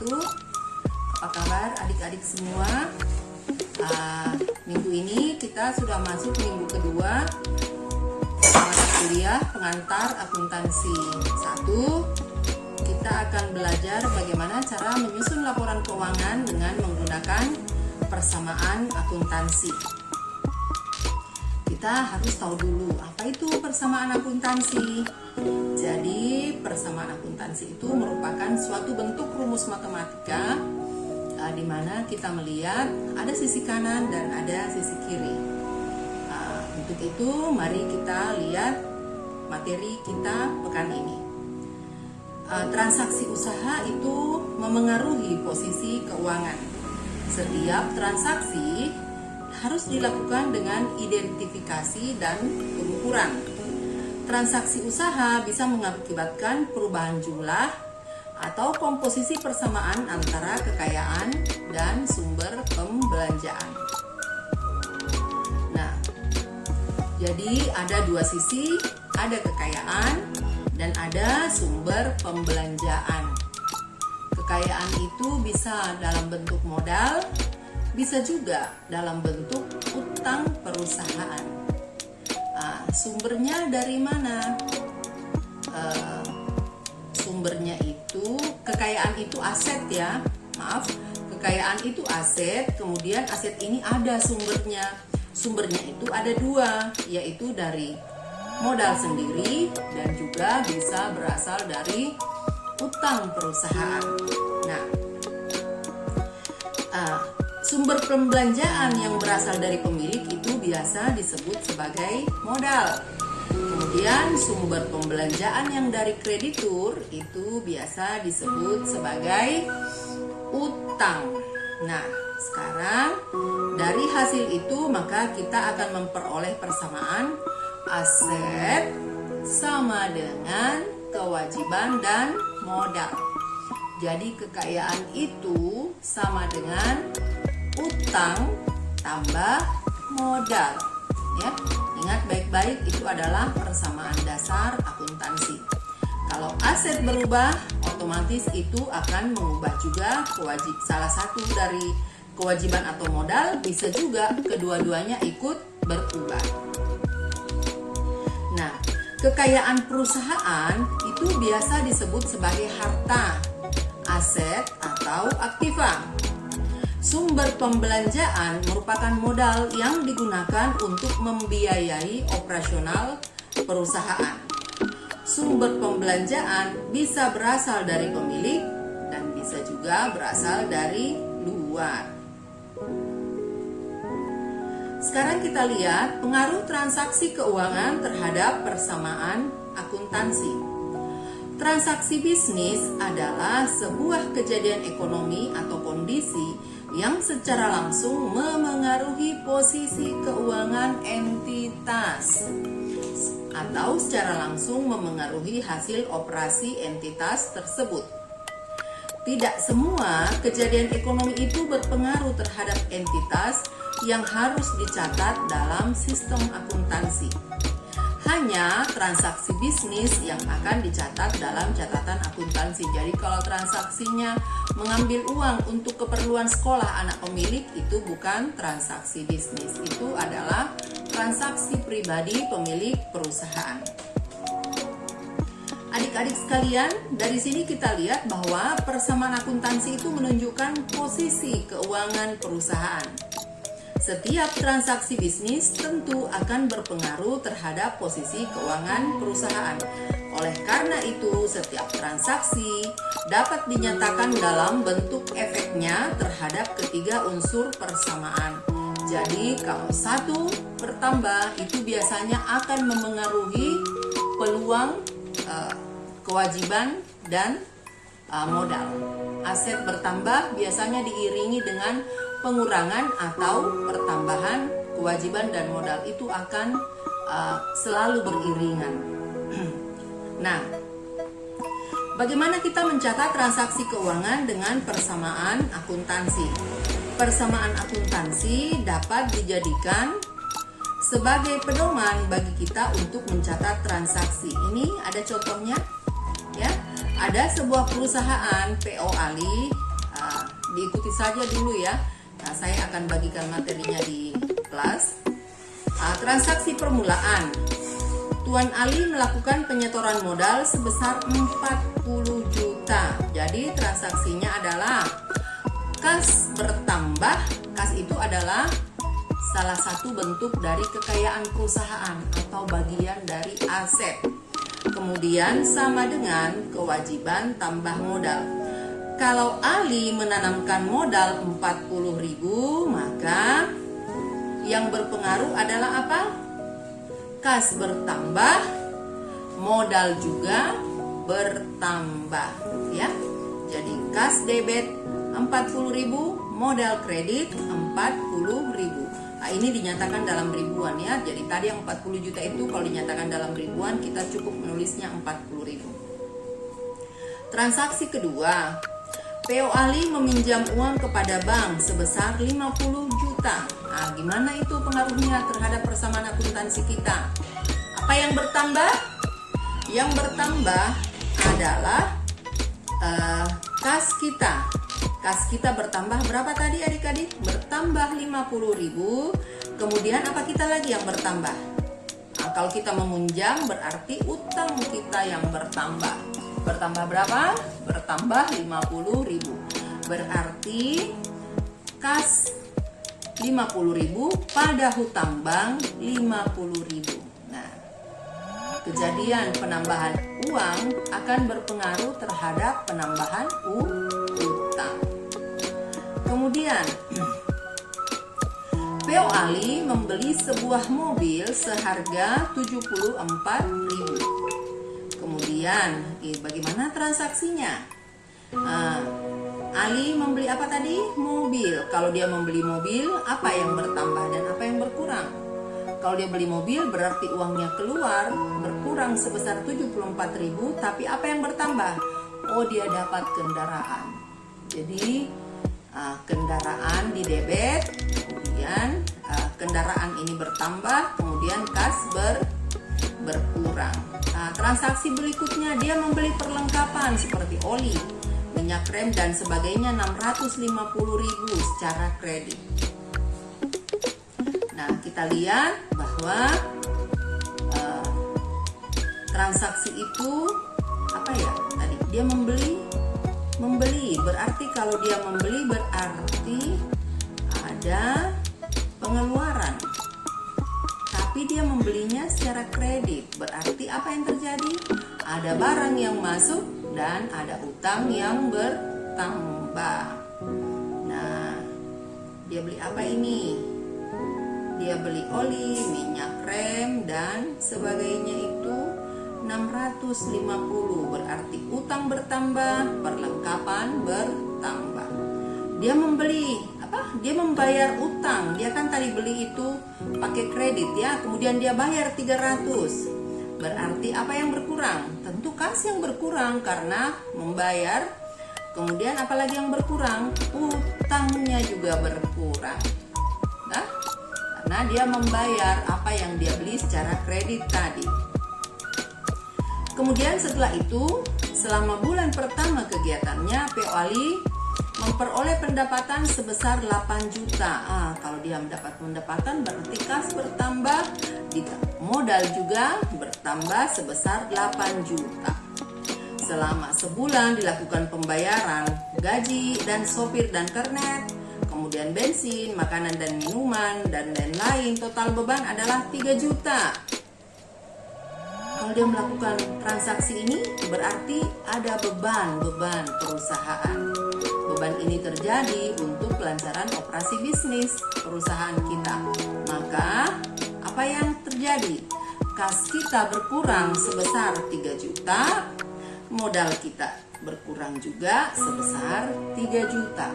wabarakatuh. Apa kabar adik-adik semua? Minggu ini kita sudah masuk minggu kedua mata kuliah pengantar akuntansi 1. Kita akan belajar bagaimana cara menyusun laporan keuangan dengan menggunakan persamaan akuntansi. Kita harus tahu dulu apa itu persamaan akuntansi. Jadi persamaan akuntansi itu merupakan suatu bentuk rumus matematika di mana kita melihat ada sisi kanan dan ada sisi kiri. Untuk itu mari kita lihat materi kita pekan ini. Transaksi usaha itu memengaruhi posisi keuangan. Setiap transaksi harus dilakukan dengan identifikasi dan pengukuran. Transaksi usaha bisa mengakibatkan perubahan jumlah atau komposisi persamaan antara kekayaan dan sumber pembelanjaan. Nah, jadi ada dua sisi, ada kekayaan dan ada sumber pembelanjaan. Kekayaan itu bisa dalam bentuk modal, bisa juga dalam bentuk utang perusahaan. Sumbernya dari mana? Sumbernya itu, kekayaan itu aset ya. Maaf, kekayaan itu aset, kemudian aset ini ada sumbernya. Sumbernya itu ada dua, yaitu dari modal sendiri dan juga bisa berasal dari utang perusahaan. Nah, sumber pembelanjaan yang berasal dari pemilik itu biasa disebut sebagai modal. Kemudian sumber pembelanjaan yang dari kreditur itu biasa disebut sebagai utang. Nah, sekarang dari hasil itu maka kita akan memperoleh persamaan aset sama dengan kewajiban dan modal. Jadi kekayaan itu sama dengan utang tambah modal. Ya, ingat baik-baik, itu adalah persamaan dasar akuntansi. Kalau aset berubah, otomatis itu akan mengubah juga salah satu dari kewajiban atau modal, bisa juga kedua-duanya ikut berubah. Nah, kekayaan perusahaan itu biasa disebut sebagai harta, aset atau aktiva. Sumber pembelanjaan merupakan modal yang digunakan untuk membiayai operasional perusahaan. Sumber pembelanjaan bisa berasal dari pemilik dan bisa juga berasal dari luar. Sekarang kita lihat pengaruh transaksi keuangan terhadap persamaan akuntansi. Transaksi bisnis adalah sebuah kejadian ekonomi atau kondisi yang secara langsung memengaruhi posisi keuangan entitas atau secara langsung memengaruhi hasil operasi entitas tersebut. Tidak semua kejadian ekonomi itu berpengaruh terhadap entitas yang harus dicatat dalam sistem akuntansi. Hanya transaksi bisnis yang akan dicatat dalam catatan akuntansi. Jadi kalau transaksinya mengambil uang untuk keperluan sekolah anak pemilik, itu bukan transaksi bisnis, itu adalah transaksi pribadi pemilik perusahaan. Adik-adik sekalian, dari sini kita lihat bahwa persamaan akuntansi itu menunjukkan posisi keuangan perusahaan. Setiap transaksi bisnis tentu akan berpengaruh terhadap posisi keuangan perusahaan. Oleh karena itu, setiap transaksi dapat dinyatakan dalam bentuk efeknya terhadap ketiga unsur persamaan. Jadi, kalau satu bertambah, itu biasanya akan memengaruhi peluang kewajiban dan modal. Aset bertambah biasanya diiringi dengan pengurangan atau pertambahan kewajiban dan modal, itu akan selalu beriringan. Nah, bagaimana kita mencatat transaksi keuangan dengan persamaan akuntansi? Persamaan akuntansi dapat dijadikan sebagai pedoman bagi kita untuk mencatat transaksi. Ini ada contohnya, ya. Ada sebuah perusahaan PO Ali saja dulu ya. Nah, saya akan bagikan materinya di kelas. Transaksi permulaan. Tuan Ali melakukan penyetoran modal sebesar 40 juta. Jadi transaksinya adalah kas bertambah. Kas itu adalah salah satu bentuk dari kekayaan perusahaan atau bagian dari aset. Kemudian sama dengan kewajiban tambah modal. Kalau Ali menanamkan modal 40.000, maka yang berpengaruh adalah apa? Kas bertambah, modal juga bertambah, ya. Jadi kas debit 40.000, modal kredit 40.000. Nah, ini dinyatakan dalam ribuan ya. Jadi tadi yang 40 juta itu kalau dinyatakan dalam ribuan, kita cukup menulisnya 40.000. Transaksi kedua, PO Ali meminjam uang kepada bank sebesar 50 juta. Nah, gimana itu pengaruhnya terhadap persamaan akuntansi kita? Apa yang bertambah? Yang bertambah adalah kas kita. Kas kita bertambah berapa tadi adik-adik? Bertambah 50.000. Kemudian apa kita lagi yang bertambah? Nah, kalau kita meminjam berarti utang kita yang bertambah. Bertambah berapa? Bertambah 50.000. Berarti kas 50.000 pada hutang bank 50.000. Nah, kejadian penambahan uang akan berpengaruh terhadap penambahan utang. Kemudian PO Ali membeli sebuah mobil seharga 74.000. Kemudian bagaimana transaksinya? Ali membeli apa tadi? Mobil. Kalau dia membeli mobil, apa yang bertambah dan apa yang berkurang? Kalau dia beli mobil berarti uangnya keluar berkurang sebesar 74.000, tapi apa yang bertambah? Oh, dia dapat kendaraan. Jadi kendaraan di debit, kemudian kendaraan ini bertambah, kemudian kas berkurang. Nah, transaksi berikutnya dia membeli perlengkapan seperti oli, minyak rem dan sebagainya 650.000 secara kredit. Nah, kita lihat bahwa transaksi itu apa ya tadi? Dia membeli berarti kalau dia membeli berarti ada pengeluaran. Tapi dia membelinya secara kredit. Berarti apa yang terjadi? Ada barang yang masuk dan ada utang yang bertambah. Nah, dia beli apa ini? Dia beli oli, minyak rem dan sebagainya itu 650. Berarti utang bertambah, perlengkapan bertambah. Dia membeli apa? Dia membayar utang. Dia kan tadi beli itu pakai kredit ya, kemudian dia bayar 300. Berarti apa yang berkurang? Tentu kas yang berkurang karena membayar. Kemudian apalagi yang berkurang? Utangnya juga berkurang. Nah, karena dia membayar apa yang dia beli secara kredit tadi. Kemudian setelah itu, selama bulan pertama kegiatannya, PO Ali memperoleh pendapatan sebesar 8 juta. Kalau dia mendapat pendapatan berarti kas bertambah, modal juga bertambah sebesar 8 juta. Selama sebulan dilakukan pembayaran gaji dan sopir dan kernet, kemudian bensin, makanan dan minuman, dan lain-lain. Total beban adalah 3 juta. Kalau dia melakukan transaksi ini berarti ada beban perusahaan. Beban ini terjadi untuk kelancaran operasi bisnis perusahaan kita. Maka apa yang terjadi? Kas kita berkurang sebesar 3 juta, modal kita berkurang juga sebesar 3 juta.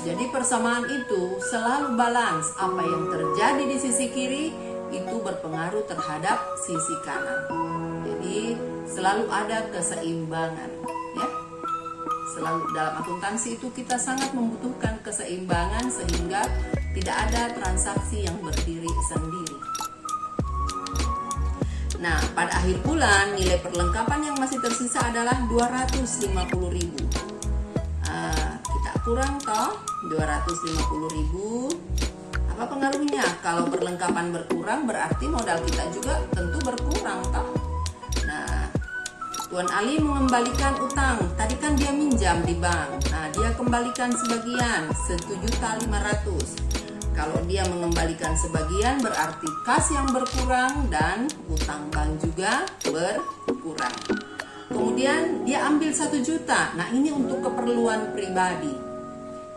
Jadi persamaan itu selalu balance. Apa yang terjadi di sisi kiri itu berpengaruh terhadap sisi kanan. Jadi selalu ada keseimbangan ya. Selalu dalam akuntansi itu kita sangat membutuhkan keseimbangan sehingga tidak ada transaksi yang berdiri sendiri. Nah, pada akhir bulan nilai perlengkapan yang masih tersisa adalah 250.000. Kita kurang toh 250.000. Apa pengaruhnya? Kalau perlengkapan berkurang berarti modal kita juga tentu berkurang toh. Nah, Tuan Ali mengembalikan utang. Tadi kan dia minjam di bank. Nah, dia kembalikan sebagian 1.500.000. Kalau dia mengembalikan sebagian berarti kas yang berkurang dan utang bank juga berkurang. Kemudian dia ambil 1 juta. Nah, ini untuk keperluan pribadi.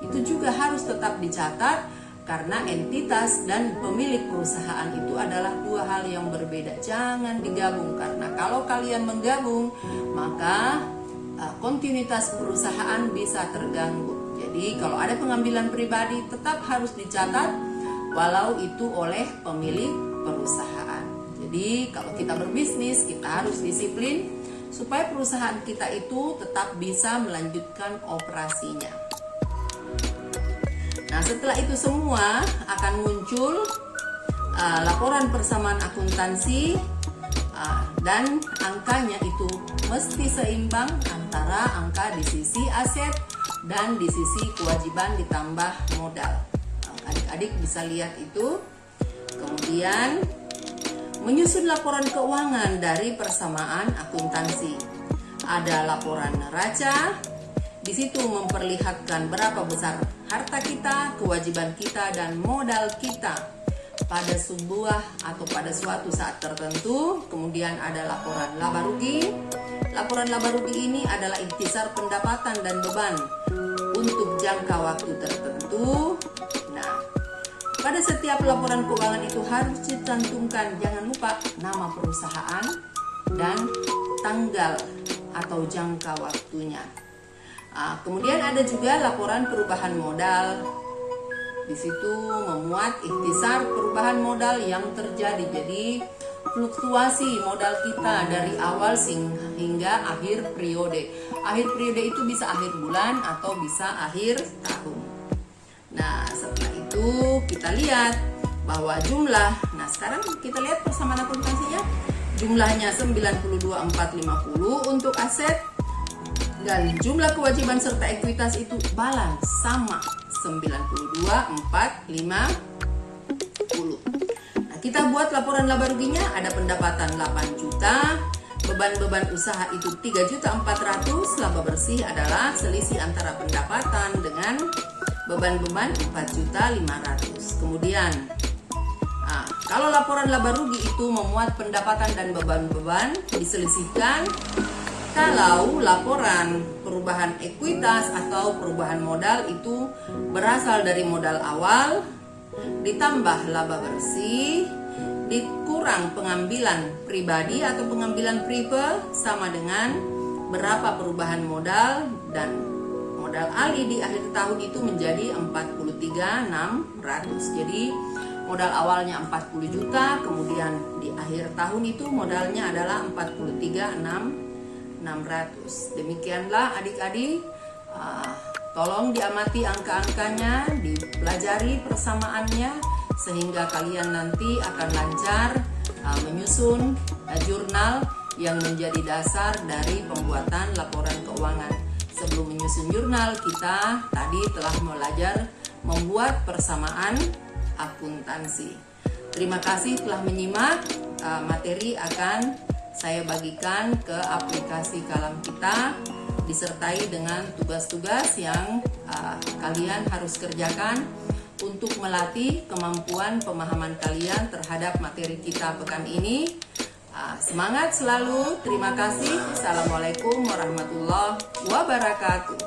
Itu juga harus tetap dicatat karena entitas dan pemilik perusahaan itu adalah dua hal yang berbeda. Jangan digabung karena kalau kalian menggabung maka kontinuitas perusahaan bisa terganggu. Jadi kalau ada pengambilan pribadi tetap harus dicatat walau itu oleh pemilik perusahaan. Jadi kalau kita berbisnis kita harus disiplin supaya perusahaan kita itu tetap bisa melanjutkan operasinya. Nah, setelah itu semua akan muncul laporan persamaan akuntansi dan angkanya itu mesti seimbang antara angka di sisi aset dan di sisi kewajiban ditambah modal. Adik-adik bisa lihat itu. Kemudian menyusun laporan keuangan dari persamaan akuntansi. Ada laporan neraca, di situ memperlihatkan berapa besar harta kita, kewajiban kita, dan modal kita pada sebuah atau pada suatu saat tertentu. Kemudian ada laporan laba rugi. Laporan laba rugi ini adalah ikhtisar pendapatan dan beban untuk jangka waktu tertentu. Nah, pada setiap laporan keuangan itu harus dicantumkan, jangan lupa nama perusahaan dan tanggal atau jangka waktunya. Kemudian ada juga laporan perubahan modal. Di situ memuat ikhtisar perubahan modal yang terjadi. Jadi fluktuasi modal kita dari awal hingga akhir periode. Akhir periode itu bisa akhir bulan atau bisa akhir tahun. Nah, setelah itu kita lihat bahwa jumlah. Nah, sekarang kita lihat persamaan akuntansinya. Jumlahnya 92.450 untuk aset dan jumlah kewajiban serta ekuitas itu balance sama 92.450. Nah, kita buat laporan laba ruginya. Ada pendapatan 8 juta, beban-beban usaha itu 3.400.000, laba bersih adalah selisih antara pendapatan dengan beban-beban 4.500.000. Kemudian kalau laporan laba rugi itu memuat pendapatan dan beban-beban diselisihkan. Kalau laporan perubahan ekuitas atau perubahan modal itu berasal dari modal awal ditambah laba bersih dikurang pengambilan pribadi atau pengambilan prive sama dengan berapa perubahan modal, dan modal Ali di akhir tahun itu menjadi 43.600. Jadi modal awalnya 40 juta, kemudian di akhir tahun itu modalnya adalah 43.600. Demikianlah adik-adik, tolong diamati angka-angkanya, dipelajari persamaannya sehingga kalian nanti akan lancar menyusun jurnal yang menjadi dasar dari pembuatan laporan keuangan. Sebelum menyusun jurnal, kita tadi telah belajar membuat persamaan akuntansi. Terima kasih telah menyimak. Materi akan saya bagikan ke aplikasi Kalam Kita disertai dengan tugas-tugas yang kalian harus kerjakan untuk melatih kemampuan pemahaman kalian terhadap materi kita pekan ini. Semangat selalu. Terima kasih. Assalamualaikum warahmatullahi wabarakatuh.